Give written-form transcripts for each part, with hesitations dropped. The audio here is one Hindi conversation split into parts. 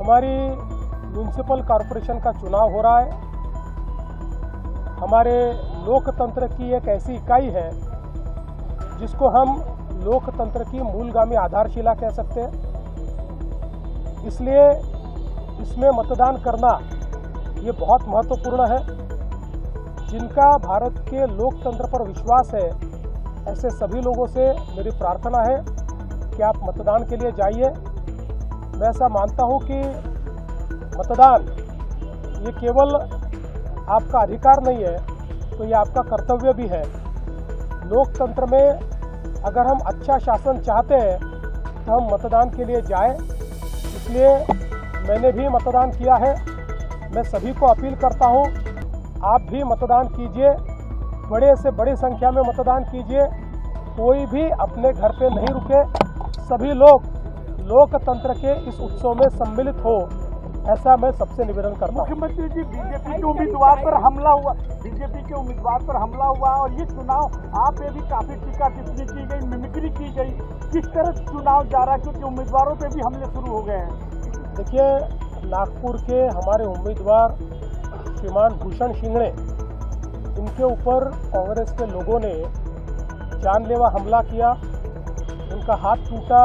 हमारी म्यूनिसिपल कॉरपोरेशन का चुनाव हो रहा है। हमारे लोकतंत्र की एक ऐसी इकाई है जिसको हम लोकतंत्र की मूलगामी आधारशिला कह सकते हैं। इसलिए इसमें मतदान करना ये बहुत महत्वपूर्ण है। जिनका भारत के लोकतंत्र पर विश्वास है, ऐसे सभी लोगों से मेरी प्रार्थना है कि आप मतदान के लिए जाइए। मैं ऐसा मानता हूं कि मतदान ये केवल आपका अधिकार नहीं है, तो ये आपका कर्तव्य भी है। लोकतंत्र में अगर हम अच्छा शासन चाहते हैं तो हम मतदान के लिए जाएं। इसलिए मैंने भी मतदान किया है। मैं सभी को अपील करता हूं, आप भी मतदान कीजिए, बड़े से बड़ी संख्या में मतदान कीजिए। कोई भी अपने घर पे नहीं रुके, सभी लोग लोकतंत्र के इस उत्सव में सम्मिलित हो, ऐसा मैं सबसे निवेदन करता हूं। मुख्यमंत्री जी, बीजेपी के उम्मीदवार पर हमला हुआ, बीजेपी के उम्मीदवार पर हमला हुआ और ये चुनाव आप पे भी काफी टीका टिप्पणी की गई, मिमिक्री की गई। किस तरह चुनाव जा रहा है, क्योंकि उम्मीदवारों पे भी हमले शुरू हो गए हैं। देखिए, नागपुर के हमारे उम्मीदवार श्रीमान भूषण शिंगणे, इनके ऊपर कांग्रेस के लोगों ने जानलेवा हमला किया। उनका हाथ टूटा,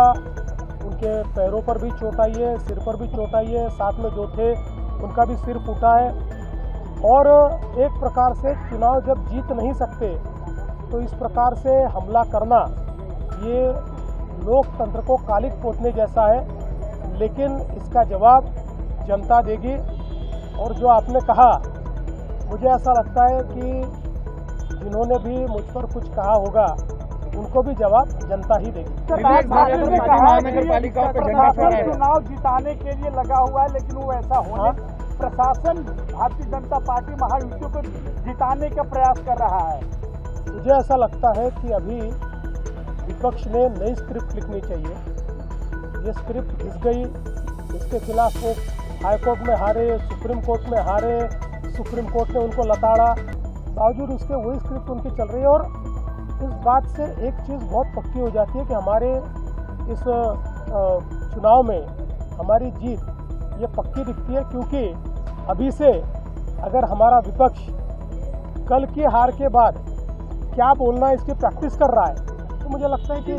उनके पैरों पर भी चोट आई है, सिर पर भी चोट आई है, साथ में जो थे उनका भी सिर फूटा है। और एक प्रकार से चुनाव जब जीत नहीं सकते तो इस प्रकार से हमला करना ये लोकतंत्र को कालिक पोतने जैसा है। लेकिन इसका जवाब जनता देगी। और जो आपने कहा, मुझे ऐसा लगता है कि जिन्होंने भी मुझ पर कुछ कहा होगा उनको भी जवाब जनता ही देगी। चुनाव जिताने के लिए लगा हुआ है, लेकिन वो ऐसा होने प्रशासन भारतीय जनता पार्टी महायुति को जिताने का प्रयास कर रहा है। मुझे ऐसा लगता है कि अभी विपक्ष ने नई स्क्रिप्ट लिखनी चाहिए। ये स्क्रिप्ट घिस गई, इसके खिलाफ वो हाईकोर्ट में हारे, सुप्रीम कोर्ट में हारे, सुप्रीम कोर्ट ने उनको लताड़ा, बावजूद उसके वही स्क्रिप्ट उनकी चल रही है। और इस बात से एक चीज़ बहुत पक्की हो जाती है कि हमारे इस चुनाव में हमारी जीत ये पक्की दिखती है, क्योंकि अभी से अगर हमारा विपक्ष कल की हार के बाद क्या बोलना है इसकी प्रैक्टिस कर रहा है, तो मुझे लगता है कि